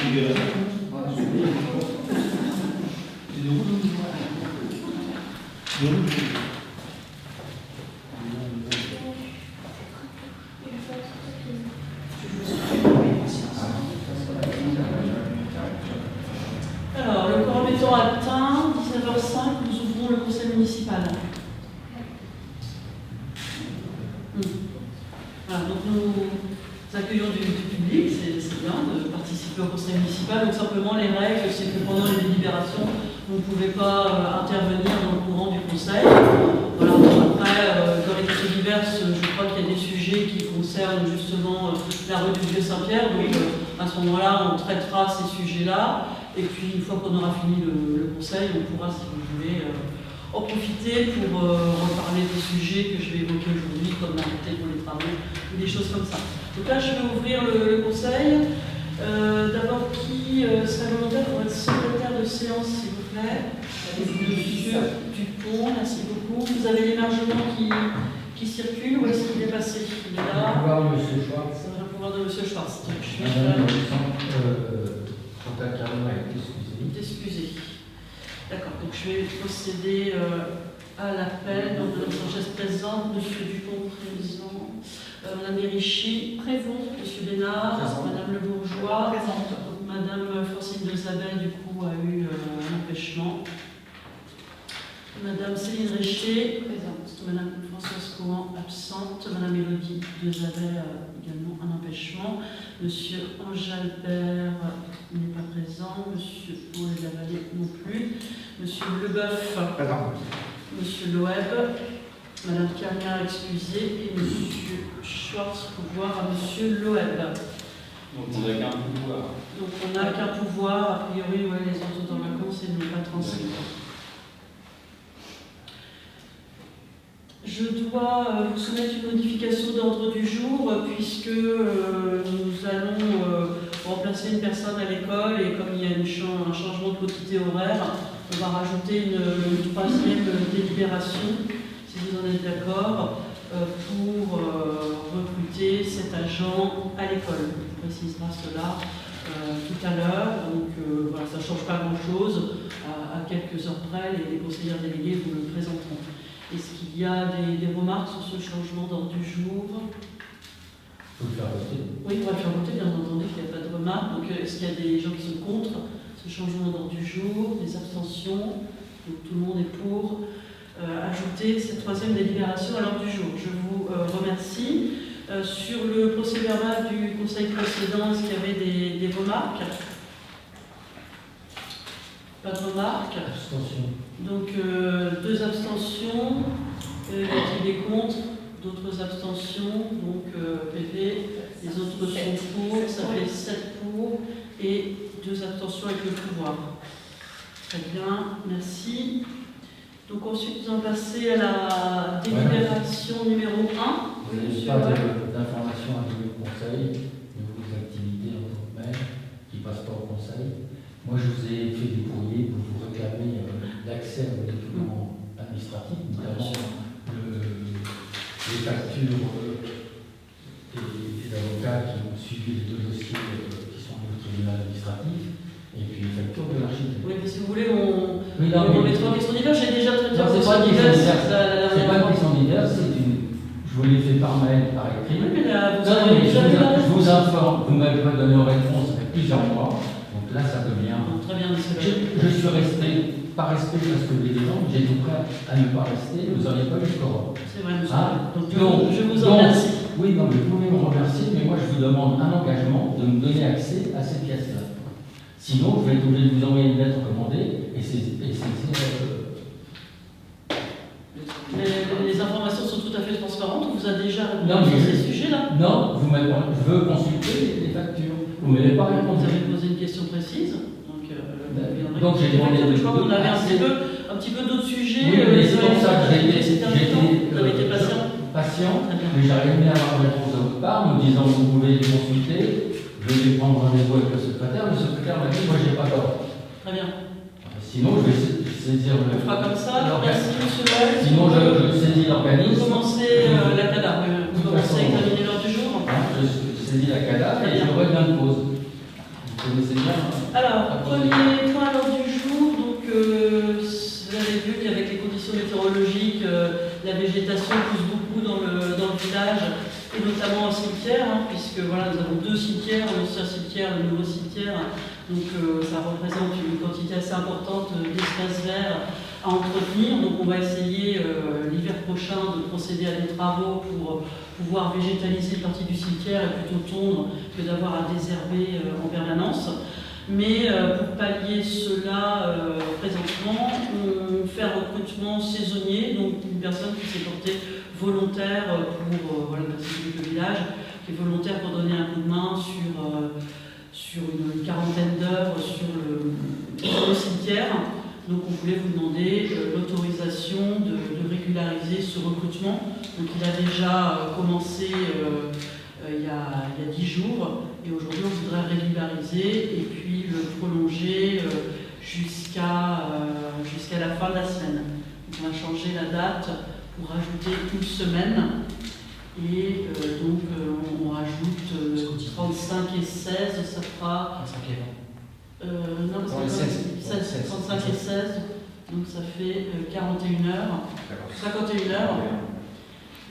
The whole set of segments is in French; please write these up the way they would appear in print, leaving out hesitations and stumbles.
Alors, le quorum étant atteint, 19h05, nous ouvrons le conseil municipal. Voilà, donc nous accueillons du public, c'est bien de participer au conseil municipal. Donc simplement les règles, c'est que pendant les délibérations, vous ne pouvez pas intervenir dans le courant du conseil. Voilà, après, dans les questions diverses, je crois qu'il y a des sujets qui concernent justement la rue du Vieux-Saint-Pierre. Donc à ce moment-là, on traitera ces sujets-là. Et puis une fois qu'on aura fini le conseil, on pourra, si vous voulez, en profiter pour reparler des sujets que je vais évoquer aujourd'hui, comme l'arrêté pour les travaux, ou des choses comme ça. Donc là, je vais ouvrir le conseil. D'abord, qui serait volontaire pour être secrétaire de séance, s'il vous plaît? Monsieur Dupont, merci beaucoup. Vous avez l'émargement qui circule, ou est-ce qu'il est passé? Il est là. Le pouvoir de M. Schwartz. C'est le pouvoir de M. Schwartz. Donc, je Madame Chantal Carnot est excusée. D'accord, donc je vais procéder à l'appel. Donc, Mme Sanchez présente, M. Dupont présent, Mme Mérichi présente, M. Bénard, Mme Le Bourgeois présente. Donc, Mme Francine Dezabel, du coup, a eu un empêchement. Madame Céline Richer présente. Madame Françoise Cohan absente. Madame Élodie Dezabel a également un empêchement. Monsieur Ange Albert n'est pas présent. Monsieur Paul Lavallée non plus. Monsieur Leboeuf présent. Monsieur Loeb. Madame Carnière excusée. Et Monsieur Schwartz pouvoir à Monsieur Loeb. Donc on n'a qu'un pouvoir. Donc on n'a qu'un pouvoir. A priori, ouais, les autres sont en vacances et nous pas transmis. Je dois vous soumettre une modification d'ordre du jour puisque nous allons remplacer une personne à l'école et comme il y a un changement de quotité horaire, on va rajouter une troisième délibération, si vous en êtes d'accord, pour recruter cet agent à l'école. On précisera cela tout à l'heure. Donc voilà, ça ne change pas grand-chose. À quelques heures près, les conseillers délégués vous le présenteront. Est-ce qu'il y a des remarques sur ce changement d'ordre du jour? Il faut le faire voter. Oui, on va le faire voter, bien entendu, qu'il n'y a pas de remarques. Donc, est-ce qu'il y a des gens qui sont contre ce changement d'ordre du jour? Des abstentions? Donc, tout le monde est pour ajouter cette troisième délibération à l'ordre du jour. Je vous remercie. Sur le procès-verbal du conseil précédent, est-ce qu'il y avait des remarques? Pas de remarques. Abstention. Donc, 2 abstentions. Y a-t-il des contre? D'autres abstentions. Donc, PV. Les autres sont pour. Ça fait 7 pour. Et 2 abstentions avec le pouvoir. Très bien. Merci. Donc, ensuite, nous allons passer à la délibération numéro 1. Vous n'avez pas d'informations à donner au conseil de vos activités en tant que maire qui ne passent pas au conseil. Moi, je vous ai fait des courriers pour vous réclamer l'accès aux documents administratifs, notamment les factures des avocats qui ont suivi les 2 dossiers qui sont au tribunal administratif, et puis les factures de l'architecte. Oui, mais si vous voulez, on mettra en question diverse. J'ai déjà traité en question diverse. C'est pas une question diverse, je vous l'ai fait par mail, par écrit. Oui, mais là, je vous informe, vous m'avez pas donné en réponse depuis plusieurs mois. Donc là, ça devient. Très bien, monsieur. Je suis resté, par respect parce que les gens, j'étais prêt à ne pas rester, vous n'auriez pas eu le quorum. C'est vrai, monsieur. Donc, je vous en remercie. Oui, non, mais vous pouvez me remercier, mais moi, je vous demande un engagement de me donner accès à cette pièce-là. Sinon, je vais être obligé de vous envoyer une lettre commandée et c'est les informations sont tout à fait transparentes. On vous a déjà répondu sur ces sujets-là. Non, je veux consulter les factures. Vous ne m'avez pas répondu. Vous avez posé une question précise. Donc j'ai demandé de. Je crois qu'on avait un petit peu d'autres sujets. Oui, mais c'est pour ça que j'ai été patient. Mais j'arrive bien à avoir une réponse de votre part, me disant que vous pouvez les consulter. Je vais prendre rendez-vous avec le secrétaire. Le secrétaire m'a dit moi j'ai pas d'ordre. Très bien. Sinon je vais saisir le. On fera comme ça. Merci monsieur Loeb. Sinon je saisis l'organisme. Vous commencez la CADA. Vous commencez à examiner l'ordre du jour. Je saisis la CADA et je reviens de pause. connaissez bien. Alors, premier point à l'ordre du jour, donc vous avez vu qu'avec les conditions météorologiques, la végétation pousse beaucoup dans le village, et notamment au cimetière, puisque voilà, nous avons 2 cimetières, l'ancien cimetière et le nouveau cimetière, donc ça représente une quantité assez importante d'espace vert à entretenir. Donc on va essayer l'hiver prochain de procéder à des travaux pour pouvoir végétaliser une partie du cimetière et plutôt tondre que d'avoir à désherber en permanence. Mais pour pallier cela, présentement, on fait un recrutement saisonnier, donc une personne qui s'est portée volontaire pour voilà, le village, qui est volontaire pour donner un coup de main sur une quarantaine d'heures sur le cimetière. Donc on voulait vous demander l'autorisation de régulariser ce recrutement. Donc il a déjà commencé il y a 10 jours, et aujourd'hui on voudrait régulariser et puis le prolonger jusqu'à la fin de la semaine. Donc on va changer la date pour rajouter une semaine, et donc on rajoute 35 et 16, ça fera... 35 et 20. Non, parce que 35 et 16, donc ça fait 41 heures, 51 heures.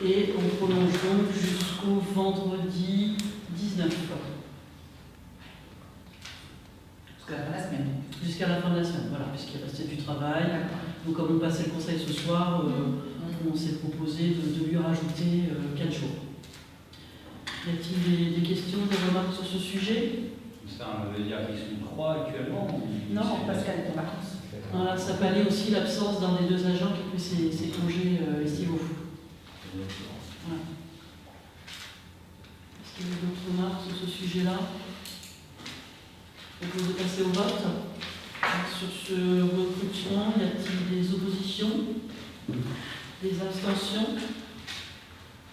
Et on prolonge donc jusqu'au vendredi 19. Jusqu'à la fin de la semaine. Jusqu'à la fin de la semaine, voilà, puisqu'il restait du travail. Donc comme on passait le conseil ce soir, on s'est proposé de lui rajouter 4 jours. Y a-t-il des questions, des remarques sur ce sujet? Ça veut dire qu'ils sont 3 actuellement? Non, Pascal est en vacances. Voilà, ça pallie aussi l'absence d'un des 2 agents qui a pris ses congés estivaux. Voilà. Est-ce qu'il y a d'autres remarques sur ce sujet-là? On peut passer au vote. Sur ce recrutement, y a-t-il des oppositions? Des abstentions?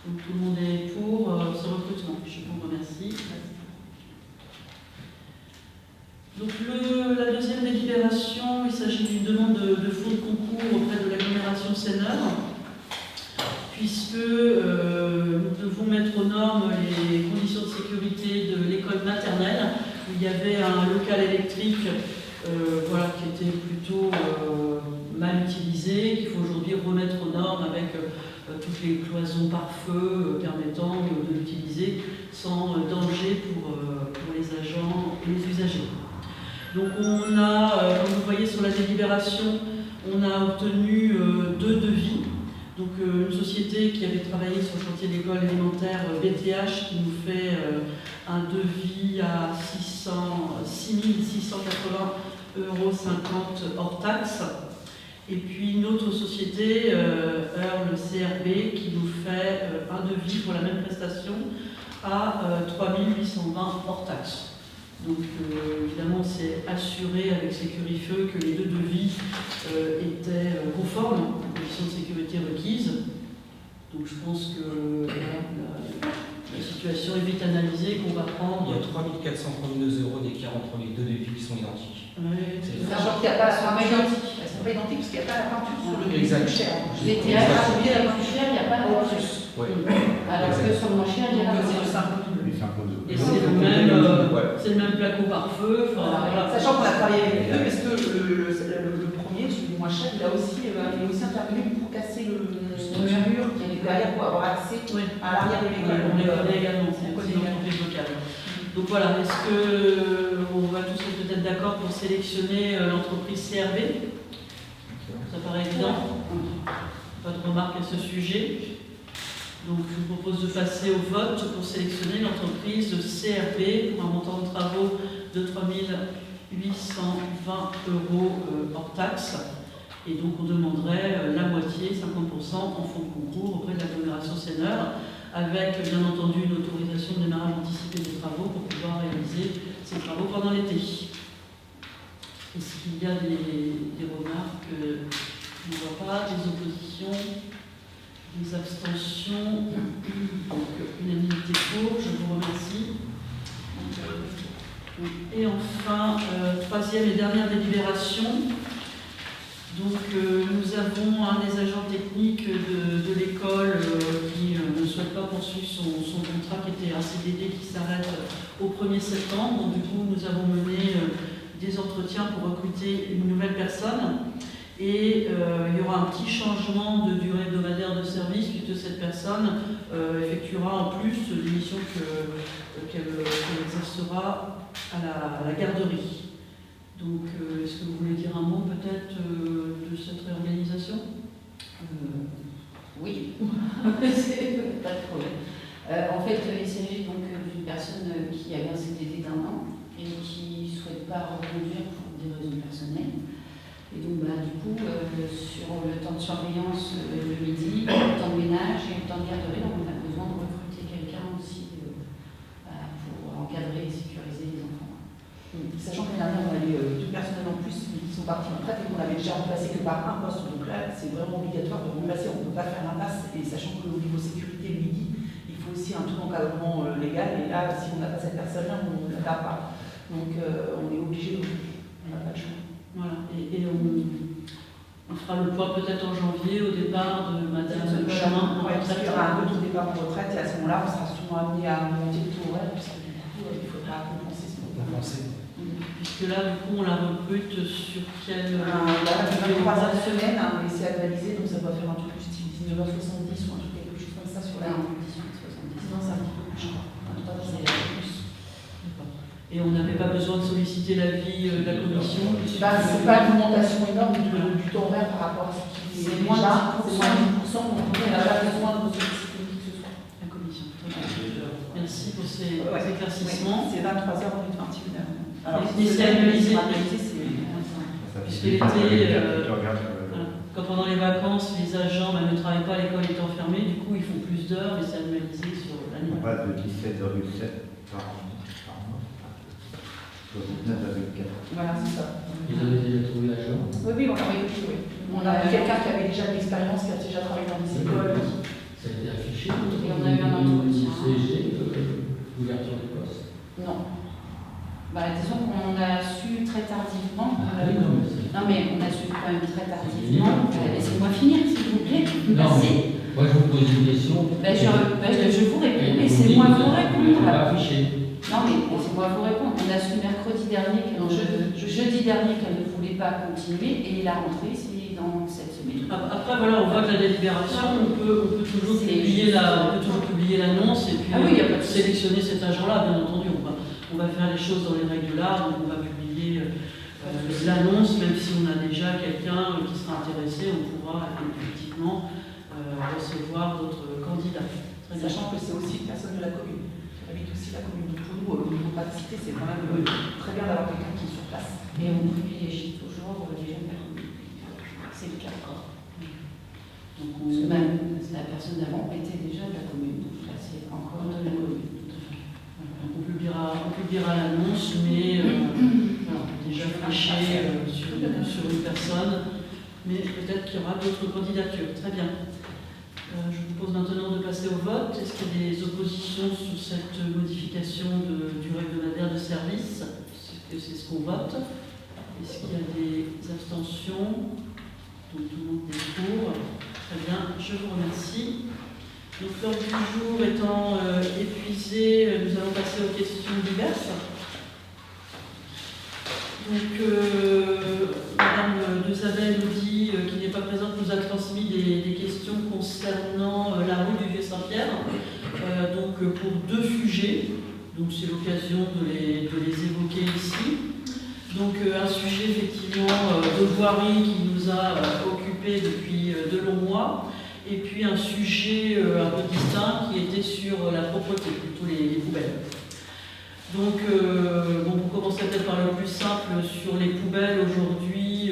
Donc tout le monde est pour ce recrutement. Je vous remercie. Donc la deuxième délibération, il s'agit d'une demande de fonds de concours auprès de l'agglomération Seine-Nord, puisque nous devons mettre aux normes les conditions de sécurité de l'école maternelle, où il y avait un local électrique voilà, qui était plutôt mal utilisé, qu'il faut aujourd'hui remettre aux normes avec toutes les cloisons par feu permettant de l'utiliser sans danger pour les agents et les usagers. Donc on a, comme vous voyez sur la délibération, on a obtenu 2 devis. Donc une société qui avait travaillé sur le chantier d'école élémentaire BTH qui nous fait un devis à 6 680,50 € hors taxe. Et puis une autre société, Earl CRB, qui nous fait un devis pour la même prestation à 3 820 hors taxe. Donc évidemment, c'est assuré avec Sécurifeu que les 2 devis étaient conformes aux conditions de sécurité requises. Donc je pense que voilà, la situation est vite analysée, qu'on va prendre. Il y a 3 432 € des 43 002 devis qui sont identiques. Ouais, Sachant qu'il n'y a pas la peinture. Elles ne sont pas identiques parce qu'il n'y a pas la peinture sur le Exact. plus cher. Les théâtres, la plus chère, il n'y a pas de plus. Oui. Alors que sur le moins cher, il y a la C'est le simple. et c'est le même placo par feu. Voilà. Sachant qu'on a travaillé avec eux, parce que le premier, celui du moins cher, il est aussi intervenu pour casser le mur qui est derrière pour avoir accès à l'arrière de l'école. On les connaît également, c'est une entreprise locale. Donc voilà, est-ce qu'on va tous être peut-être d'accord pour sélectionner l'entreprise CRB? Ça paraît évident. Pas de remarques à ce sujet. Donc je vous propose de passer au vote pour sélectionner l'entreprise CRB pour un montant de travaux de 3 820 € hors taxe. Et donc on demanderait la moitié, 50% en fonds de concours auprès de l'agglomération Seine-Nord, avec bien entendu une autorisation de démarrage anticipé des travaux pour pouvoir réaliser ces travaux pendant l'été. Est-ce qu'il y a des remarques? Je ne vois pas. Des oppositions? Des abstentions? Donc unanimité pour, je vous remercie. Et enfin, troisième et dernière délibération. Donc nous avons un des agents techniques de l'école qui ne souhaite pas poursuivre reçu son contrat qui était un CDD qui s'arrête au 1er septembre. Donc, du coup, nous avons mené des entretiens pour recruter une nouvelle personne. Et il y aura un petit changement de durée hebdomadaire de service puisque cette personne effectuera en plus des missions qu'elle exercera à la garderie. Donc, est-ce que vous voulez dire un mot peut-être de cette réorganisation? Oui, pas de problème. En fait, il s'agit donc d'une personne qui avait un CDD d'1 an et qui ne souhaite pas reconduire pour des raisons personnelles. Et donc, du coup, sur le temps de surveillance le midi, le temps de ménage et le temps de garderie, on a besoin de recruter quelqu'un aussi pour encadrer et sécuriser les enfants. Sachant que l'année dernière, on avait 2 personnes en plus qui sont parties en retraite et qu'on avait déjà remplacé que par un poste. Donc là, c'est vraiment obligatoire de remplacer. On ne peut pas faire l'impasse. Et sachant que au niveau sécurité, le midi, il faut aussi un tout encadrement légal. Et là, si on n'a pas cette personne-là, on ne l'a pas. Donc on est obligé, on n'a pas le choix. Voilà, et on fera le point peut-être en janvier au départ de Madame Chemin. Ouais, parce qu'il y aura un autre départ en retraite et à ce moment-là, on sera souvent amené à monter le taux horaire parce que du coup, il faudra compenser ce moment. Puisque là, du coup, on la recrute sur quelle... Là, ça fait 3 heures semaine, mais c'est analysé, donc ça doit faire un truc plus style 19h70 ou un truc quelque chose comme ça sur la... Non, 18h70. Sinon, c'est un petit peu plus, je crois. Et on n'avait pas besoin de solliciter l'avis de la commission. C'est pas une augmentation énorme du temps horaire par rapport à ce qui est C'est moins déjà, c'est moins 10%, donc on n'a pas Ouais. besoin de solliciter qui que ce soit. La commission. Merci pour ces éclaircissements. C'est 23h au lieu de 21h. Alors, Et c'est annualisé. c'est... Quand pendant les vacances, les agents ne travaillent pas, l'école est enfermée, du coup ils font plus d'heures, mais c'est annualisé sur l'année. On passe de 17,7 par mois. 69,4. Voilà, c'est ça. Vous avez déjà trouvé l'agent? Oui, on a réussi, oui. On a quelqu'un qui avait déjà de l'expérience, qui a déjà travaillé dans des écoles. Ça a été affiché? Et on a eu un entretien. CG, l'ouverture du poste? Non. Disons qu'on a su très tardivement. Non, mais on a su quand même très tardivement. Laissez-moi finir, s'il vous plaît. Non, Merci. moi je vous pose une question. Je vous réponds. Laissez-moi vous répondre. Pas affiché. Non, mais laissez-moi vous répondre. On a su mercredi dernier, jeudi dernier, qu'elle ne voulait pas continuer et la rentrée, c'est dans cette semaine. Après, voilà, on voit que la délibération, on peut toujours publier l'annonce et puis sélectionner cet agent-là, bien entendu. On va faire les choses dans les règles de l'art, donc on va publier l'annonce, même si on a déjà quelqu'un qui sera intéressé, on pourra effectivement recevoir d'autres candidats. Sachant que c'est aussi une personne de la commune. Elle habite aussi la commune. Donc pour nous, au niveau praticité, c'est quand même très bien d'avoir quelqu'un qui est sur place. Et on privilégie toujours les jeunes personnes. C'est le cas. Donc la personne d'avant était déjà de la commune. Donc là, c'est encore de la commune. On publiera l'annonce, mais déjà fléché sur une personne, mais peut-être qu'il y aura d'autres candidatures. Très bien. Je vous propose maintenant de passer au vote. Est-ce qu'il y a des oppositions sur cette modification du hebdomadaire de service? C'est ce qu'on vote. Est-ce qu'il y a des abstentions? Donc tout le monde est pour. Très bien, je vous remercie. Donc l'ordre du jour étant épuisé, nous allons passer aux questions diverses. Donc Madame Dezabel nous dit, qui n'est pas présente, nous a transmis des questions concernant la rue du Vieux-Saint-Pierre, donc pour 2 sujets. Donc c'est l'occasion de les évoquer ici. Donc un sujet effectivement de voirie qui nous a occupés depuis de longs mois. Et puis un sujet un peu distinct qui était sur la propreté, plutôt les poubelles. Donc, pour commencer peut-être par le plus simple, sur les poubelles aujourd'hui,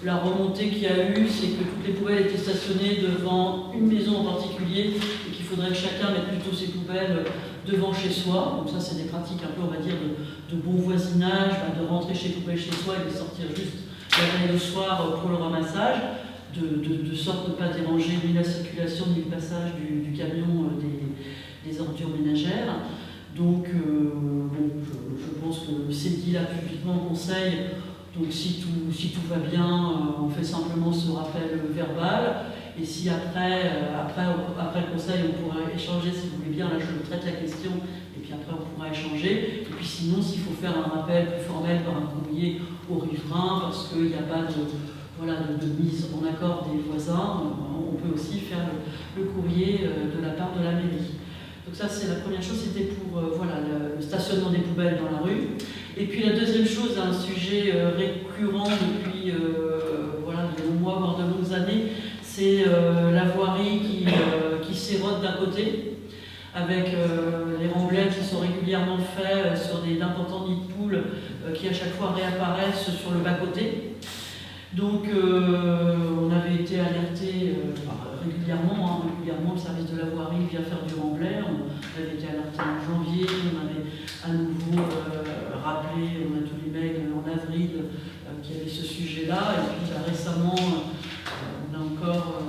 la remontée qu'il y a eu, c'est que toutes les poubelles étaient stationnées devant une maison en particulier et qu'il faudrait que chacun mette plutôt ses poubelles devant chez soi. Donc ça, c'est des pratiques un peu, on va dire, de bon voisinage, de rentrer chez poubelles chez soi et de sortir juste la veille le soir pour le ramassage. De sorte de ne pas déranger ni la circulation ni le passage du camion des ordures ménagères. Donc, je pense que c'est dit là publiquement au Conseil. Donc, si tout va bien, on fait simplement ce rappel verbal. Et si après le conseil, on pourra échanger, si vous voulez bien, là je vous traite la question, et puis après on pourra échanger. Et puis sinon, s'il faut faire un rappel plus formel par un courrier aux riverains, parce qu'il n'y a pas de mise en accord des voisins, on peut aussi faire le courrier de la part de la mairie. Donc ça, c'est la première chose, c'était pour le stationnement des poubelles dans la rue. Et puis la deuxième chose, un sujet récurrent depuis de longs mois, voire de longues années, c'est la voirie qui s'érode d'un côté, avec les remblais qui sont régulièrement faits sur d'importants nids de poules qui à chaque fois réapparaissent sur le bas-côté. Donc on avait été alerté régulièrement, le service de la voirie vient faire du remblai. On avait été alerté en janvier, on avait à nouveau rappelé, on a tous les mails en avril qu'il y avait ce sujet-là, et puis récemment on a encore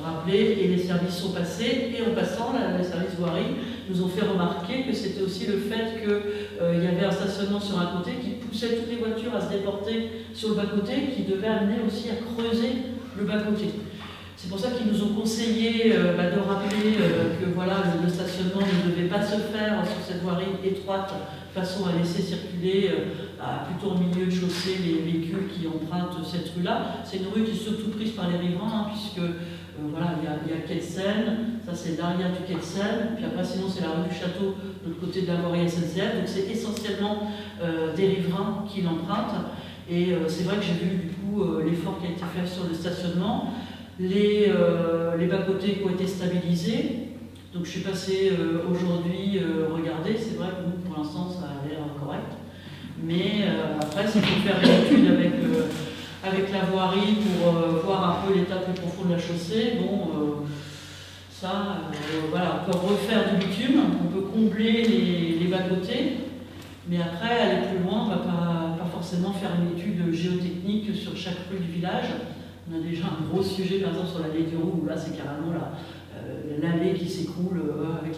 rappelé, et les services sont passés, et en passant, les services voirie nous ont fait remarquer que c'était aussi le fait qu'il y avait un stationnement sur un côté qui poussait toutes les voitures à se déporter sur le bas-côté, qui devait amener aussi à creuser le bas-côté. C'est pour ça qu'ils nous ont conseillé de rappeler que le stationnement ne devait pas se faire sur cette voirie étroite, de façon à laisser circuler plutôt en milieu de chaussée les véhicules qui empruntent cette rue-là. C'est une rue qui est surtout prise par les riverains, puisque il y a Quai de Seine, ça c'est l'arrière du Quai de Seine, puis après sinon c'est la rue du Château, de l'autre côté de la voirie SNCF, donc c'est essentiellement des riverains qui l'empruntent. Et c'est vrai que j'ai vu du coup l'effort qui a été fait sur le stationnement. Les bas-côtés qui ont été stabilisés. Donc je suis passée aujourd'hui regarder, c'est vrai que nous, pour l'instant, ça a l'air correct. Mais après, s'il faut faire une étude avec la voirie pour voir un peu l'état plus profond de la chaussée, on peut refaire du bitume, on peut combler les bas-côtés, mais après, aller plus loin, on ne va pas forcément faire une étude géotechnique sur chaque rue du village. On a déjà un gros sujet, par exemple, sur l'allée du Roux, où là, c'est carrément l'allée qui s'écroule avec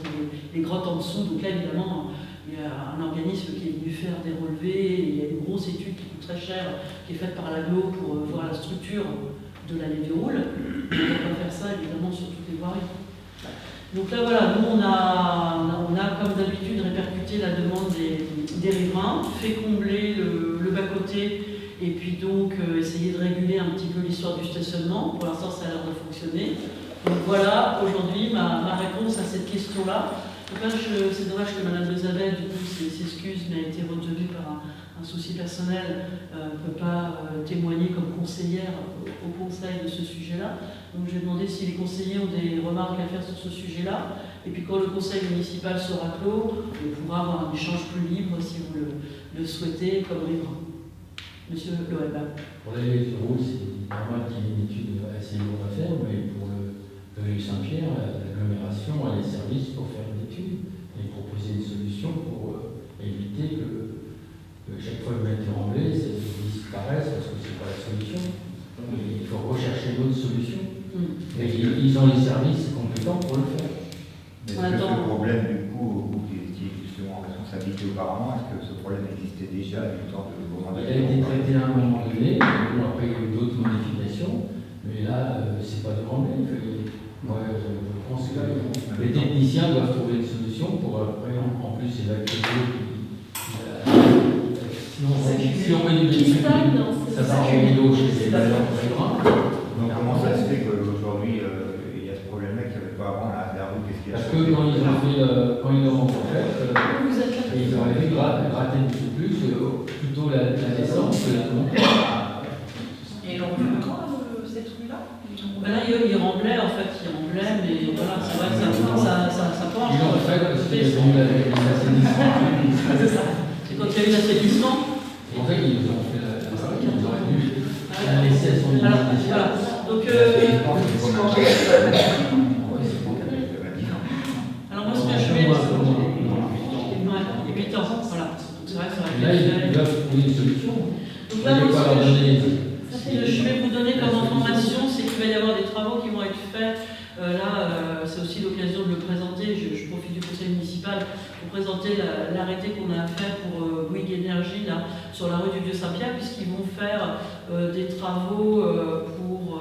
les grottes en dessous. Donc là, évidemment, il y a un organisme qui est venu faire des relevés, et il y a une grosse étude qui coûte très cher, qui est faite par l'aglo pour voir la structure de l'allée du Roule. On ne va pas faire ça, évidemment, sur toutes les voiries. Donc là, nous, on a comme d'habitude, répercuté la demande des riverains, fait combler le bas-côté, et puis donc essayer de réguler un petit peu l'histoire du stationnement. Pour l'instant, ça a l'air de fonctionner. Donc voilà, aujourd'hui, ma réponse à cette question-là. C'est dommage que Mme Dezabel, du coup, s'excuse, mais a été retenue par un souci personnel, ne peut pas témoigner comme conseillère au conseil de ce sujet-là. Donc j'ai demandé si les conseillers ont des remarques à faire sur ce sujet-là. Et puis quand le conseil municipal sera clos, on pourra avoir un échange plus libre si vous le souhaitez comme riverain. Monsieur Loeb. Pour les routes, c'est normal qu'il y ait une étude assez lourde à faire, mais pour le Saint-Pierre, l'agglomération a les services pour faire une étude et proposer une solution pour éviter que chaque fois que vous mettez remblai, ça disparaisse parce que ce n'est pas la solution. Il faut rechercher d'autres solutions. Et ils ont les services compétents pour le faire. Est-ce que ce problème, du coup, qui est justement en responsabilité auparavant, est-ce que ce problème existait déjà à une sorte de il a été traité à un moment donné, après il y a eu d'autres modifications, mais là, c'est pas de remblai. Moi, je pense que les techniciens doivent trouver une solution pour après, en plus, évacuer si on met du bitume, ça va envoyer l'eau chez les valeurs très grandes. Donc comment ça se fait qu'aujourd'hui, il y a ce problème-là qu'il n'y avait pas avant la rue? Parce que quand ils l'ont fait, ils auraient dû gratter un petit peu plus, plutôt la descente que la montée. Et on peut quand cette rue-là? Là, il remblait, en fait, mais voilà, c'est vrai que ça penche. Ils l'ont fait parce qu'il y a eu l'assainissement. C'est quand il y a eu l'assainissement. C'est pour ça qu'ils ont fait ils auraient dû la laisser à son niveau. Voilà. Donc, alors moi, ce que je fais, et puis voilà. C'est vrai que ça aurait été. Là, ils doivent trouver une solution. Donc là, je vais vous donner comme information, c'est qu'il va y avoir des travaux qui vont être faits. C'est aussi l'occasion de le présenter. Je profite du conseil municipal pour présenter l'arrêté qu'on a fait pour Bouygues Énergie là, sur la rue du Vieux-Saint-Pierre, puisqu'ils vont faire des travaux pour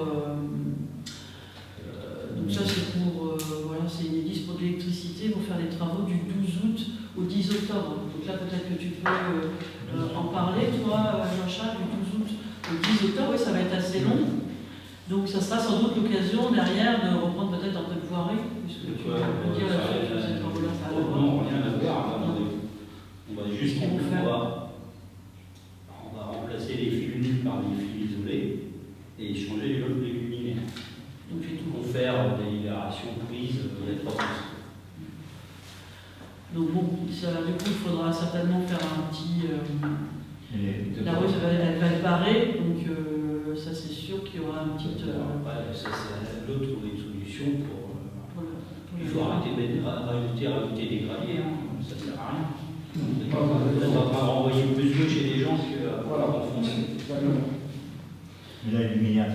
ça c'est pour, voilà, c'est une liste pour l'électricité, ils vont faire des travaux du 12 août au 10 octobre. Donc là peut-être que tu peux en parler, toi, Jean-Charles, du 12 août au 10 octobre, oui, ça va être assez long. Donc ça sera sans doute l'occasion derrière de reprendre peut-être un peu de voirie, puisque tu peux dire là-dessus que ces travaux-là, ça va avoir. Non, rien à voir. On va juste on va remplacer les fils nus par des fils isolés et changer les lots de luminaires. Donc j'ai tout confère des libérations prises il y a 3 ans. Donc bon, ça, du coup, il faudra certainement faire un petit... la rue, elle va être barrée, donc ça c'est sûr qu'il y aura un petit... Après, ça c'est à l'autre trouver une solution pour... il faut rajouter des graviers, hein. Ça sert à rien. Vous êtes en train de renvoyer plus d'eau chez les gens que enfoncer. Mais là, le luminaire,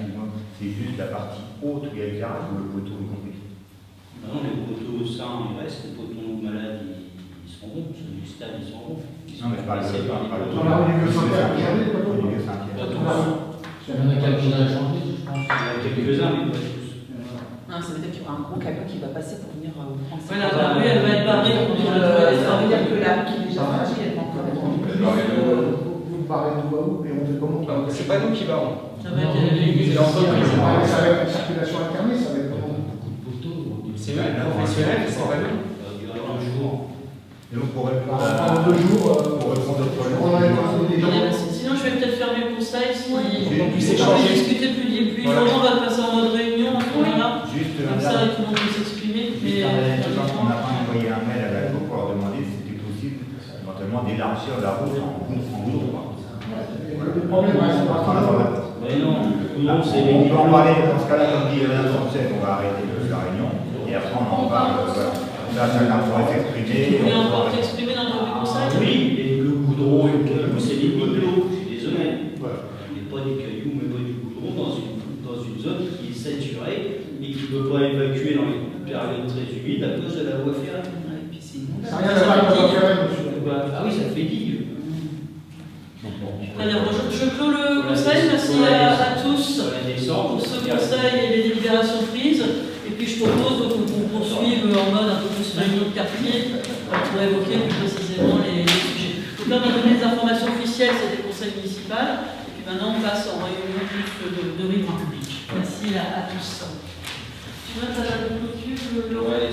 c'est juste la partie haute où il y a le garage ou le poteau y compris? Non, les poteaux sains, ils restent. Les poteaux malades, ils sont bons. Ceux du stade, ils sont bons. Non, mais je parle de Dans la rue du Saint-Pierre, au milieu Saint-Pierre. Il y en a quelques-uns à changer, je pense. Il y en a quelques-uns, mais pas tous. Non, ça veut dire qu'il y aura un gros camion qui va passer pour venir prendre ça. Voilà, la rue, elle va être barrée pour venir Ça veut dire que la rue qui est déjà fragile, elle va encore être vous parlez de où et on fait comment? C'est pas nous qui varons. Ça va être C'est l'entreprise, ça va être une circulation alternée, ça va être comment? Beaucoup de poteaux. C'est eux, les professionnels, c'est pas nous. Il y aura 2 jours. Et donc, pour répondre En 2 jours, pour répondre au problème. on en a des gens. Sinon, je vais peut-être faire mes conseils si on puisse peut échanger. discuter plus longtemps, on va passer en mode réunion à ce moment-là. Juste Comme ça, tout le monde peut s'exprimer. Mais on n'a pas envoyé un mail à la COP pour leur demander si c'était possible éventuellement d'élargir la route en goudron. Le problème, Mais non, c'est On peut en parler dans ce cas-là, comme dit Alain Sanchez, on va arrêter la réunion et après on en parle. Là, chacun pourrait s'exprimer. tu voulais encore t'exprimer dans le conseil? Oui, et le goudron et le caillou, c'est des bibelots, je suis désolé. Il n'y a pas des cailloux, mais pas du goudron dans une zone qui est saturée et qui ne peut pas évacuer dans les périodes très humides à cause de la voie ferrée. Et puis c'est une ça n'a rien à voir avec la ferrée, monsieur. Ah oui, ça fait digue. Très bien, je clôt le conseil, merci à tous pour ce conseil et les délibérations prises. Et puis je propose qu'on poursuive en mode un peu plus réunion de quartier pour évoquer plus précisément les sujets. Donc là, on a donné des informations officielles, c'est des conseils municipaux. Et puis maintenant, on passe en réunion plus de riverains publics. Merci à tous. Tu vois, tu as la clôture, le... Ouais,